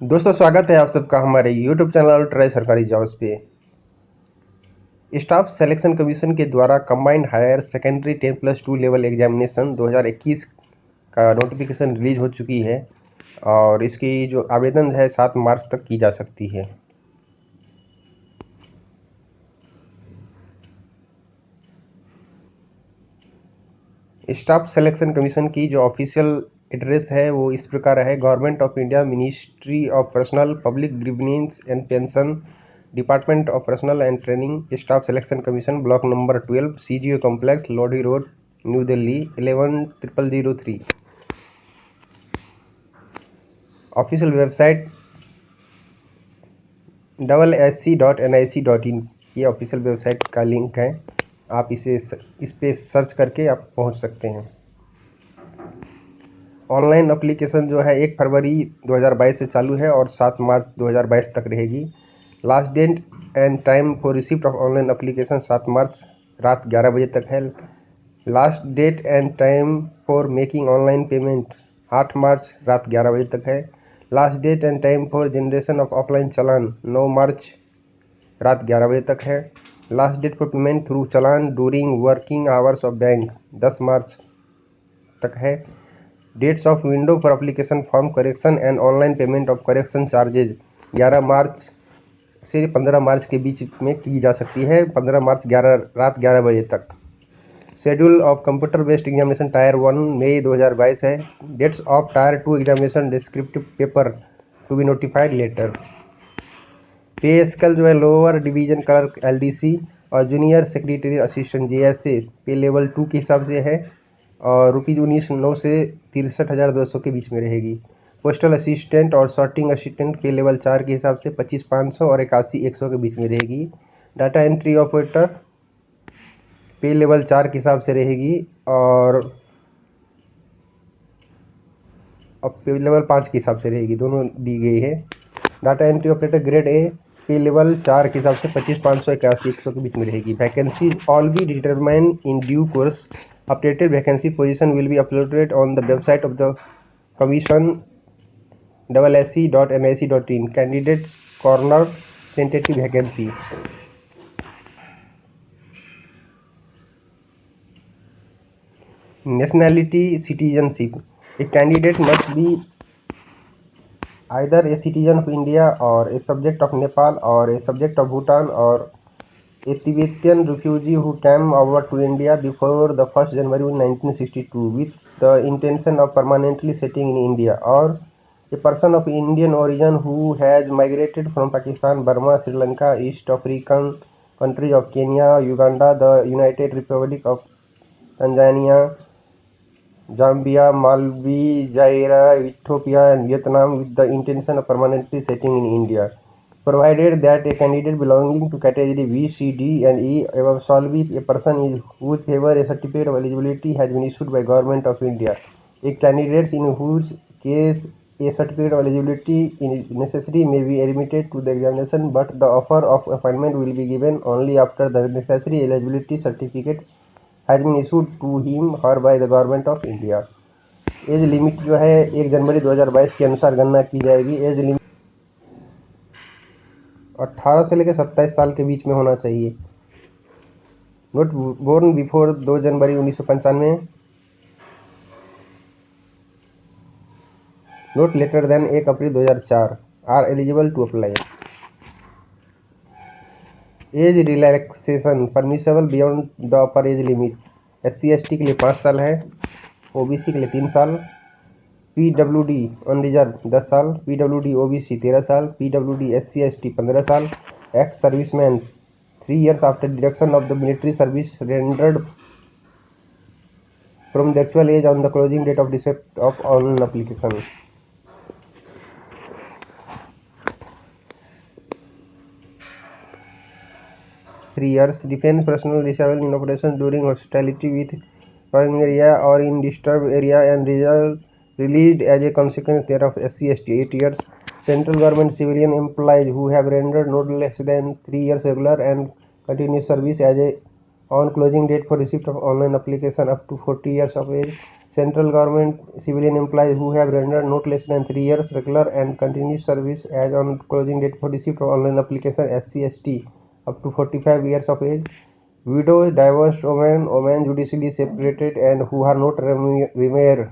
दोस्तों, स्वागत है आप सबका हमारे यूट्यूब चैनल ट्राई सरकारी जॉब्स पे। स्टाफ सिलेक्शन कमीशन के द्वारा combined higher secondary 10+2 level examination 2021 का नोटिफिकेशन रिलीज हो चुकी है और इसकी जो आवेदन है 7 मार्च तक की जा सकती है। स्टाफ सिलेक्शन कमीशन की जो ऑफिशियल एड्रेस है वो इस प्रकार है: government of India, ministry of personnel public grievance and pension, department of personal and training, staff selection commission, block number 12, CGO complex, Lodhi road, new Delhi 110003। Official website sc.nic.in, ये official website का link है। आप इस पे सर्च करके आप पहुंच सकते हैं। ऑनलाइन एप्लीकेशन जो है 1 फरवरी 2022 से चालू है और 7 मार्च 2022 तक रहेगी। Last date and time for receipt of online application 7 March रात 11 बजे तक है। Last date and time for making online payment 8 March रात 11 बजे तक है। Last date and time for generation of offline चालान 9 मार्च रात 11 बजे तक है। Last date for payment through चालान during working hours of bank 10 March तक है। Dates of window for application form correction and online payment of correction charges 11 मार्च से 15 मार्च के बीच में की जा सकती है, 15 मार्च रात 11 बजे तक। Schedule of computer based examination tier 1 मई 2022 है। Dates of tier 2 examination descriptive paper to be notified later. Pay scale जो है लोअर डिवीजन क्लर्क LDC और junior secretary assistant JSA pay level 2 के हिसाब से है और ₹19,900 से 63,200 के बीच में रहेगी। पोस्टल असिस्टेंट और सॉर्टिंग असिस्टेंट पे लेवल 4 के हिसाब से 25,500 और 81,100 के बीच में रहेगी। डाटा एंट्री ऑपरेटर पे लेवल 4 के हिसाब से रहेगी और पे लेवल 5 के हिसाब से रहेगी, दोनों दी गई है। Data entry operator grade A पे लेवल 4 के हिसाब से 25,500 81,100 के बीच में रहेगी। Vacancy all be determine in due course. Updated vacancy position will be uploaded on the website of the commission sc.nic.in। Candidates corner tentative vacancy. Nationality citizenship. A candidate must be either a citizen of India or a subject of Nepal or a subject of Bhutan or a Tibetan refugee who came over to India before the 1st January 1962 with the intention of permanently settling in India, or a person of Indian origin who has migrated from Pakistan, Burma, Sri Lanka, East African countries of Kenya, Uganda, the United Republic of Tanzania, Zambia, Malawi, Zaire, Ethiopia, and Vietnam with the intention of permanently settling in India, provided that a candidate belonging to category B, C, D, and E above shall be a person in whose favor a certificate of eligibility has been issued by Government of India. A candidate in whose case a certificate of eligibility is necessary may be admitted to the examination, but the offer of appointment will be given only after the necessary eligibility certificate has been issued to him or by the government of India. Age limit जो है 1 जनवरी 2022 के अनुसार गणना की जाएगी। Age limit 18 से लेकर 27 साल के बीच में होना चाहिए। Not born before 2 January 1995, not later than 1 April 2004 are eligible to apply. Age relaxation permissible beyond the upper age limit. SC/ST के लिए 5 साल है, OBC के लिए 3 साल, PWD अनरिजर्व 10 साल, PWD OBC 13 साल, PWD SC/ST 15 साल, ex serviceman 3 years after deduction of the military service rendered from the actual age on the closing date of receipt of online application. 3 years defense personnel disabled in operations during hostility with foreign area or in disturbed area and released as a consequence thereof. SC/ST 8 years. Central government civilian employees who have rendered not less than 3 years regular and continuous service as a On closing date for receipt of online application up to 40 years of age, central government civilian employees who have rendered not less than 3 years regular and continuous service as on closing date for receipt of online application SC/ST up to 45 years of age, widows, divorced women, women judicially separated and who are not remarried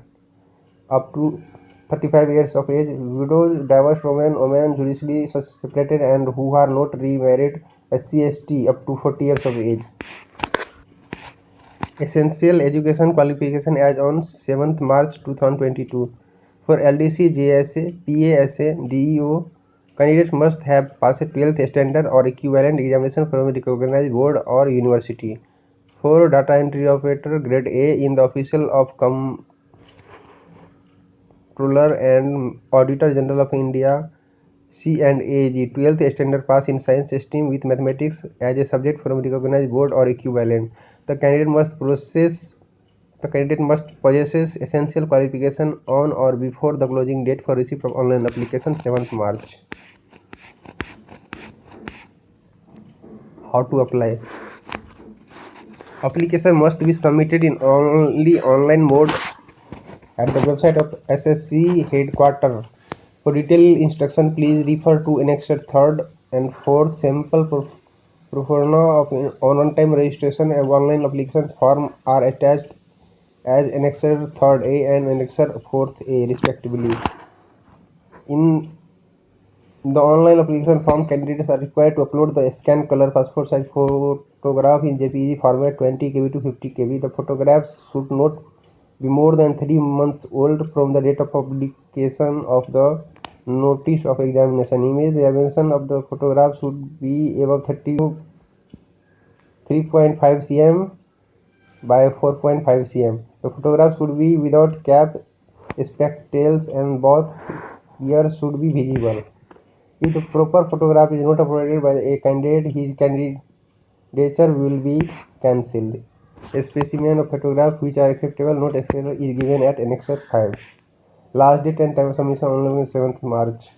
up to 35 years of age, widows, divorced women, women judicially separated and who are not remarried SC/ST up to 40 years of age. Essential education qualification as on 7th March 2022. For LDC, JSA, PASA, DEO, candidates must have passed 12th standard or equivalent examination from a recognized board or university. For data entry operator, grade A in the official of Comptroller and Auditor General of India, C&AG, 12th standard pass in science stream with mathematics as a subject from recognized board or equivalent. The candidate must possess essential qualification on or before the closing date for receipt of online application 7th March. How to apply? Application must be submitted in only online mode at the website of SSC headquarters. For detailed instruction, please refer to Annexure 3rd and 4th sample pro forma of on-time registration and online application form are attached as Annexure 3rd A and Annexure 4th A respectively. In the online application form, candidates are required to upload the scanned color passport size photograph in JPG format 20 KB to 50 KB. The photographs should not be more than 3 months old from the date of publication of the notice of examination. Image dimension of the photograph should be above 3.5 cm by 4.5 cm. The photograph should be without cap, spectacles, and both ears should be visible. If the proper photograph is not uploaded by a candidate, his candidature will be cancelled. A specimen of photographs which are acceptable, not acceptable, is given at Annexure 5. Last date and time of submission on 7th March.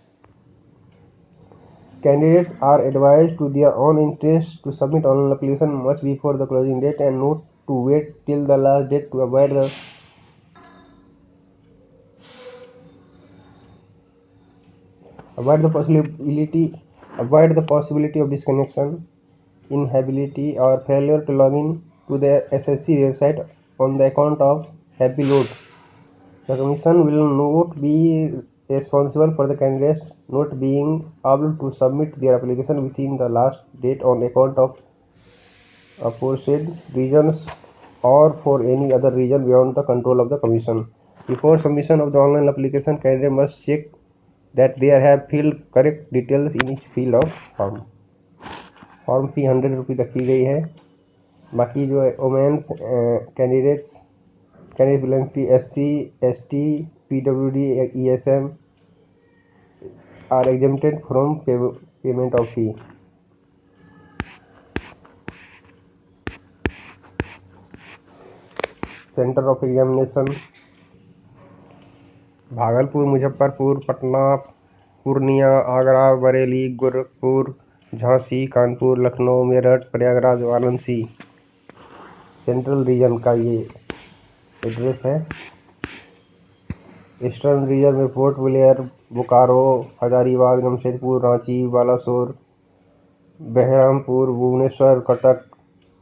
Candidates are advised to their own interest to submit online application much before the closing date and not to wait till the last date to avoid the possibility of disconnection, inability, or failure to log in to the SSC website on the account of happy load. The Commission will not be responsible for the candidates not being able to submit their application within the last date on account of aforesaid reasons or for any other reason beyond the control of the Commission. Before submission of the online application, candidate must check that they have filled correct details in each field of form. Form fee 100 रुपये रखी गई है. बाकी जो है women's candidates belong to SC, ST, PWD, ESM are exempted from payment of fee. Centre of examination Bhagalpur, Muzaffarpur, Patna, Purnia, Agra, Bareilly, Gorakhpur, Jhansi, Kanpur, Lucknow, Meerut, Prayagraj, Varanasi. Central region का ये address है. ईस्टर्न रीजन में पोर्ट ब्लेयर, बोकारो, हजारीबाग, जमशेदपुर, रांची, बालासोर, बहरामपुर, भुवनेश्वर, कटक,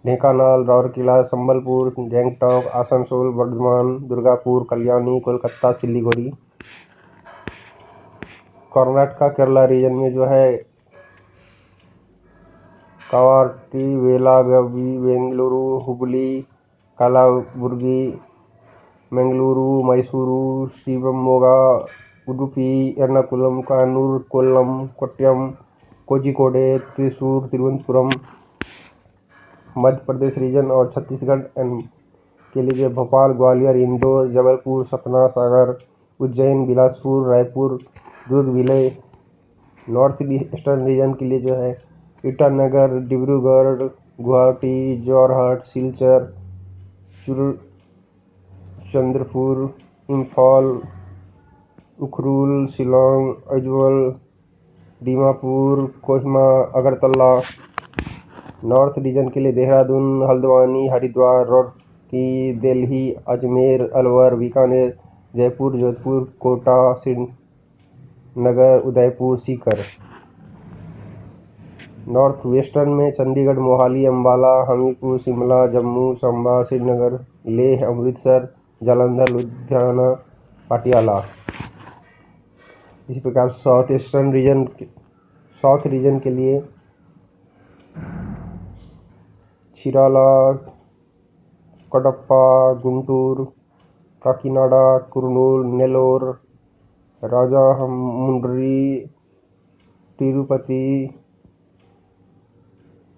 ढेंकानाल, राउरकेला, संबलपुर, गैंगटॉक, आसनसोल, बर्धमान, दुर्गापुर, कल्याणी, कोलकाता, सिलीगुड़ी. कर्नाटका केरला रीजन में जो है कावारटी, बेलागवी, बेंगलुरु, हुबली, कलाबुर्गी, मंगलुरु, मैसूरू, शिवमोगा, उडुपी, एर्नाकुलम, कानूर, कोल्लम, कोट्टयम, कोझिकोडे, त्रिशूर, तिरुवनंतपुरम. मध्य प्रदेश रीजन और छत्तीसगढ़ के लिए भोपाल, ग्वालियर, इंदौर, जबलपुर, सतना, सागर, उज्जैन, बिलासपुर, रायपुर, दुर्ग, विलय. नॉर्थ ईस्टर्न रीजन के लिए जो है ईटानगर, डिब्रूगढ़, गुवाहाटी, जोरहट, सिलचर, चंद्रपुर, इम्फाल, उखरुल, शिलोंग, अजवल, दीमापुर, कोहिमा, अगरतला. नॉर्थ रीजन के लिए देहरादून, हल्द्वानी, हरिद्वार, रुड़की, दिल्ली, अजमेर, अलवर, बीकानेर, जयपुर, जोधपुर, कोटा, श्रीनगर, उदयपुर, सीकर। नॉर्थ वेस्टर्न में चंडीगढ़, मोहाली, अम्बाला, हमीरपुर, शिमला, जम्मू, सांबा, श्रीनगर, लेह, अमृतसर, जालंधर, लुधियाना, पटियाला। इसी प्रकार साउथ रीजन के लिए चीराला, कडप्पा, गुंटूर, काकीनाडा, कुर्नूल, नेल्लोर, राजामुंड्री, तिरुपति,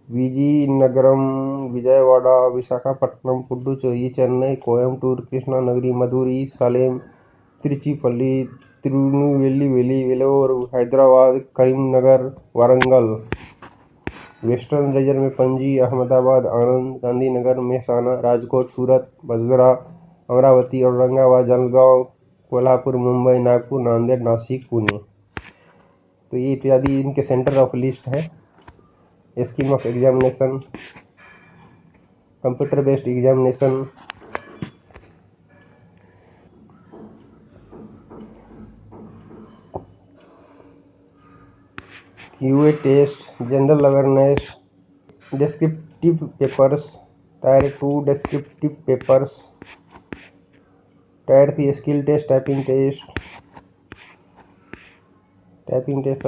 विजयनगरम, विजयवाड़ा, विशाखापट्टनम, पुडुचेरी, चेन्नई, कोयम्बटूर, कृष्णानगरी, मदुरई, सालेम, तिरुचिपल्ली, तिरुनेलवेली, वेलोर, हैदराबाद, करीमनगर, वारंगल। वेस्टर्न रीजन में पणजी, अहमदाबाद, आनंद, गांधीनगर, मेहसाना, राजकोट, सूरत, वडोदरा, अमरावती, औरंगाबाद, जलगांव, कोल्हापुर, मुंबई, नागपुर, नांदेड़, नासिक, पुणे। तो ये इत्यादि इनके सेंटर ऑफ लिस्ट है। Scheme of examination, computer based examination, QA test, general awareness, descriptive papers, tier 2 descriptive papers, tier 3 skill test, typing test,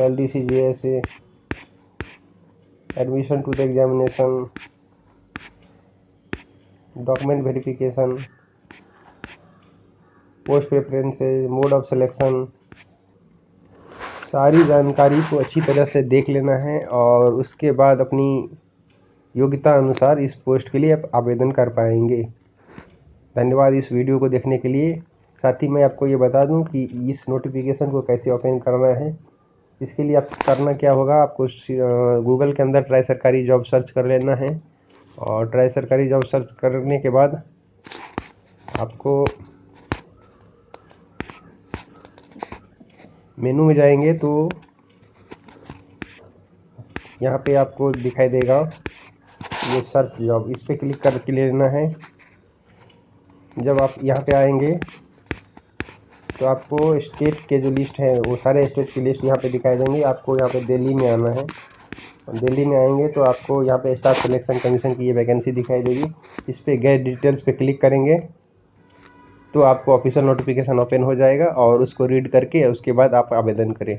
LDC, JSA, admission to the examination, document verification, post preferences, mode of selection. सारी जानकारी को अच्छी तरह से देख लेना है और उसके बाद अपनी योग्यता अनुसार इस पोस्ट के लिए आप आवेदन कर पाएंगे। धन्यवाद इस वीडियो को देखने के लिए। साथ ही मैं आपको ये बता दूं कि इस नोटिफिकेशन को कैसे ओपन करना है। इसके लिए आप करना क्या होगा, आपको गूगल के अंदर ट्राई सरकारी जॉब सर्च कर लेना है और ट्राई सरकारी जॉब सर्च करने के बाद आपको मेनू में जाएंगे तो यहाँ पे आपको दिखाई देगा ये सर्च जॉब, इस पे क्लिक करके लेना है। जब आप यहाँ पे आएंगे तो आपको स्टेट के जो लिस्ट है वो सारे स्टेट की लिस्ट यहाँ पे दिखाई देंगे। आपको यहाँ पे दिल्ली में आना है और दिल्ली में आएंगे तो आपको यहाँ पे स्टाफ सिलेक्शन कमीशन की ये वैकेंसी दिखाई देगी। इस पे गेट डिटेल्स पे क्लिक करेंगे तो आपको ऑफिशियल नोटिफिकेशन ओपन हो जाएगा और उसको रीड करके उसके बाद आप आवेदन करें।